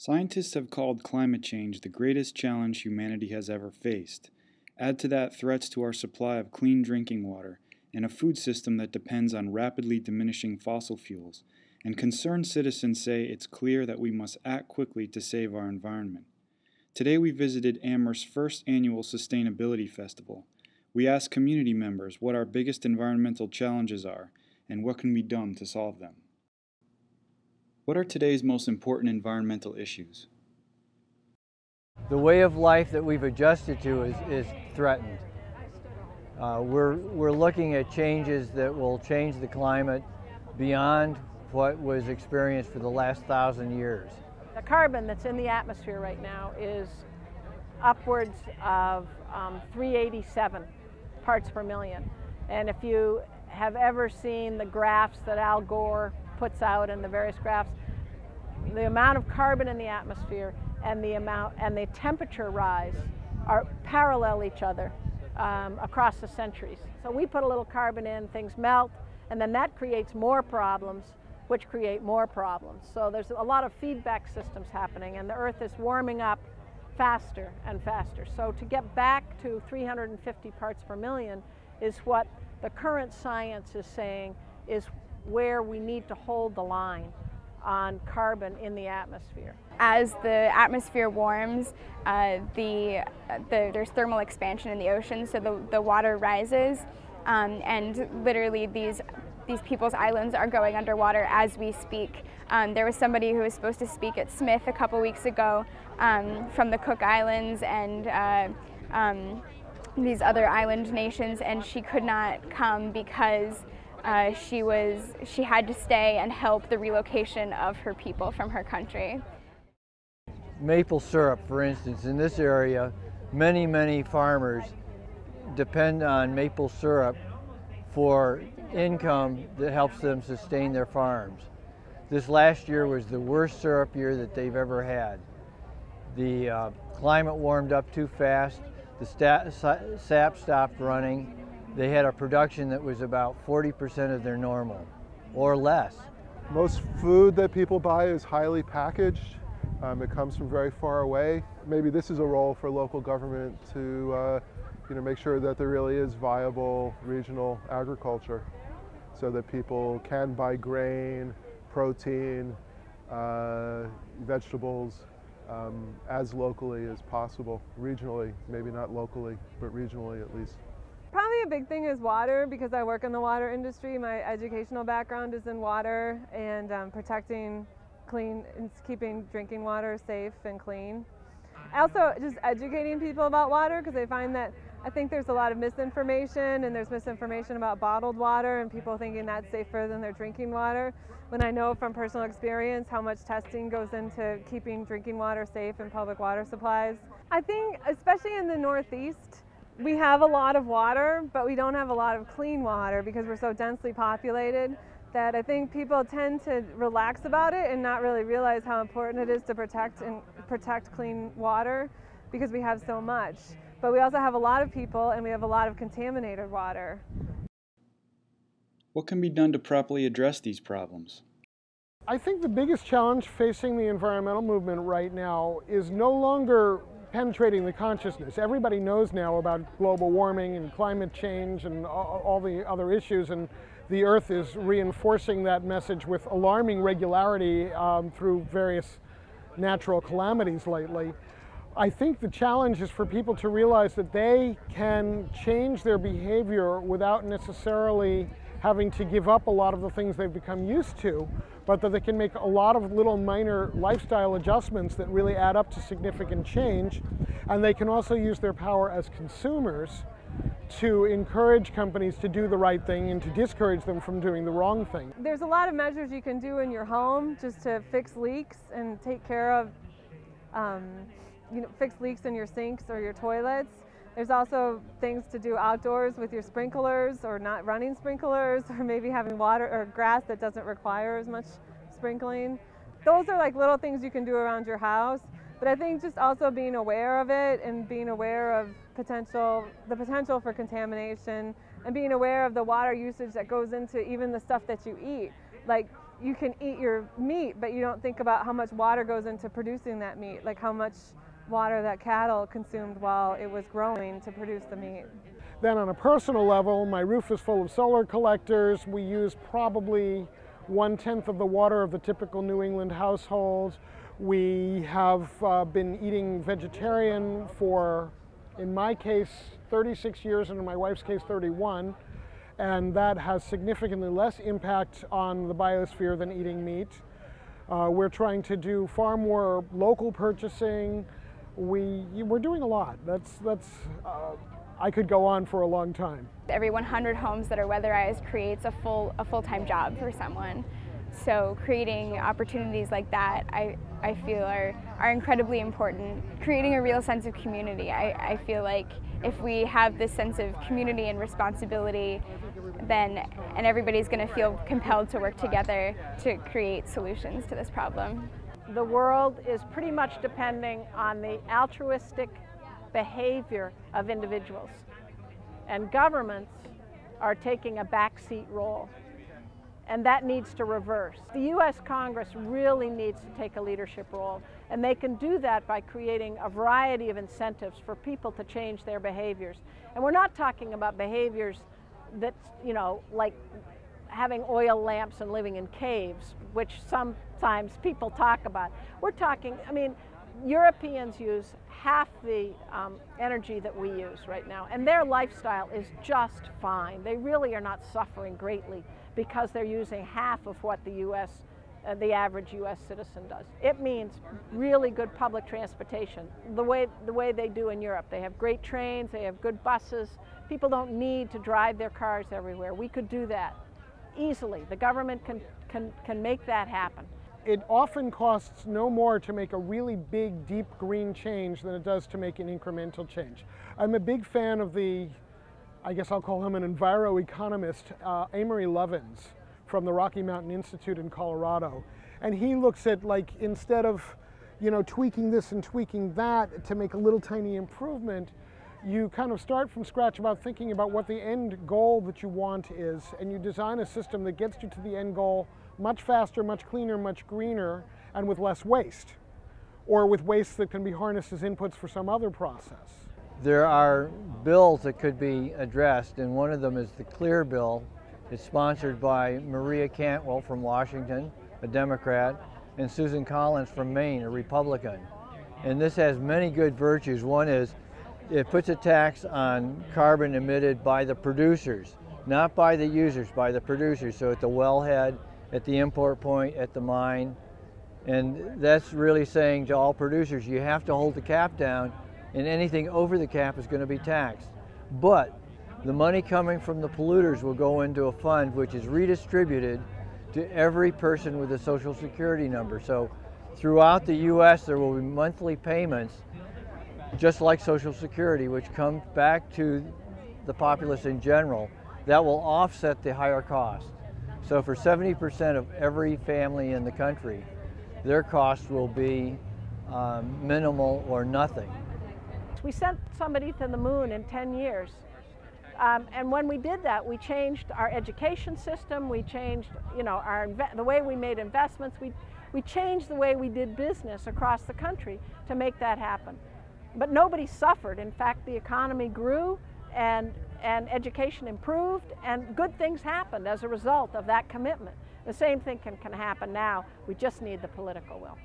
Scientists have called climate change the greatest challenge humanity has ever faced. Add to that threats to our supply of clean drinking water and a food system that depends on rapidly diminishing fossil fuels, and concerned citizens say it's clear that we must act quickly to save our environment. Today we visited Amhersts' first annual Sustainability Festival. We asked community members what our biggest environmental challenges are and what can be done to solve them. What are today's most important environmental issues? The way of life that we've adjusted to is threatened. We're looking at changes that will change the climate beyond what was experienced for the last 1,000 years. The carbon that's in the atmosphere right now is upwards of 387 parts per million. And if you have ever seen the graphs that Al Gore puts out in the various graphs, the amount of carbon in the atmosphere and the temperature rise are parallel each other across the centuries. So we put a little carbon in, things melt, and then that creates more problems, which create more problems. So there's a lot of feedback systems happening, and the Earth is warming up faster and faster. So to get back to 350 parts per million is what the current science is saying is where we need to hold the line on carbon in the atmosphere. As the atmosphere warms, there's thermal expansion in the ocean, so the water rises, and literally these people's islands are going underwater as we speak. There was somebody who was supposed to speak at Smith a couple weeks ago from the Cook Islands and these other island nations, and she could not come because she had to stay and help the relocation of her people from her country. Maple syrup, for instance, in this area, many farmers depend on maple syrup for income that helps them sustain their farms. This last year was the worst syrup year that they've ever had. The climate warmed up too fast, the sap stopped running. They had a production that was about 40% of their normal, or less. Most food that people buy is highly packaged. It comes from very far away. Maybe this is a role for local government to make sure that there really is viable regional agriculture so that people can buy grain, protein, vegetables as locally as possible, regionally, maybe not locally, but regionally at least. Probably a big thing is water, because I work in the water industry. My educational background is in water and protecting clean and keeping drinking water safe and clean. Also just educating people about water, because I think there's a lot of misinformation, and there's misinformation about bottled water and people thinking that's safer than their drinking water, when I know from personal experience how much testing goes into keeping drinking water safe in public water supplies. I think especially in the Northeast, we have a lot of water, but we don't have a lot of clean water because we're so densely populated that I think people tend to relax about it and not really realize how important it is to protect clean water because we have so much. But we also have a lot of people and we have a lot of contaminated water. What can be done to properly address these problems? I think the biggest challenge facing the environmental movement right now is no longer penetrating the consciousness. Everybody knows now about global warming and climate change and all the other issues, and the Earth is reinforcing that message with alarming regularity through various natural calamities lately. I think the challenge is for people to realize that they can change their behavior without necessarily having to give up a lot of the things they've become used to, but that they can make a lot of little minor lifestyle adjustments that really add up to significant change. And they can also use their power as consumers to encourage companies to do the right thing and to discourage them from doing the wrong thing. There's a lot of measures you can do in your home just to fix leaks and take care of fix leaks in your sinks or your toilets. There's also things to do outdoors with your sprinklers, or not running sprinklers, or maybe having water or grass that doesn't require as much sprinkling. Those are like little things you can do around your house, but I think just also being aware of it and being aware of the potential for contamination, and being aware of the water usage that goes into even the stuff that you eat. Like you can eat your meat, but you don't think about how much water goes into producing that meat, like how much water that cattle consumed while it was growing to produce the meat. Then on a personal level, my roof is full of solar collectors. We use probably 1/10 of the water of the typical New England household. We have been eating vegetarian for, in my case, 36 years, and in my wife's case, 31. And that has significantly less impact on the biosphere than eating meat. We're trying to do far more local purchasing. We're doing a lot. I could go on for a long time. Every 100 homes that are weatherized creates a full-time job for someone. So creating opportunities like that, I feel are incredibly important. Creating a real sense of community. I feel like if we have this sense of community and responsibility, and everybody's going to feel compelled to work together to create solutions to this problem. The world is pretty much depending on the altruistic behavior of individuals, and governments are taking a backseat role, and that needs to reverse. The U.S. Congress really needs to take a leadership role, and they can do that by creating a variety of incentives for people to change their behaviors. And we're not talking about behaviors that, you know, like having oil lamps and living in caves, which sometimes people talk about. We're talking, I mean, Europeans use half the energy that we use right now, and their lifestyle is just fine. They really are not suffering greatly because they're using half of what the average U.S. citizen does. It means really good public transportation, the way they do in Europe. They have great trains, they have good buses. People don't need to drive their cars everywhere. We could do that easily. The government can make that happen. It often costs no more to make a really big, deep green change than it does to make an incremental change. I'm a big fan of I guess I'll call him an enviro-economist, Amory Lovins from the Rocky Mountain Institute in Colorado. And he looks at, like, instead of, you know, tweaking this and tweaking that to make a little tiny improvement, you kind of start from scratch about thinking about what the end goal that you want is, and you design a system that gets you to the end goal much faster, much cleaner, much greener, and with less waste, or with waste that can be harnessed as inputs for some other process. There are bills that could be addressed, and one of them is the CLEAR bill. It's sponsored by Maria Cantwell from Washington, a Democrat, and Susan Collins from Maine, a Republican. And this has many good virtues. One is it puts a tax on carbon emitted by the producers, not by the users, by the producers. So at the wellhead, at the import point, at the mine. And that's really saying to all producers, you have to hold the cap down, and anything over the cap is going to be taxed. But the money coming from the polluters will go into a fund which is redistributed to every person with a Social Security number. So throughout the U.S. there will be monthly payments, just like Social Security, which come back to the populace in general, that will offset the higher cost. So for 70% of every family in the country, their cost will be minimal or nothing. We sent somebody to the moon in 10 years. And when we did that, we changed our education system, we changed, you know, the way we made investments, we changed the way we did business across the country to make that happen. But nobody suffered. In fact, the economy grew and education improved, and good things happened as a result of that commitment. The same thing can happen now. We just need the political will.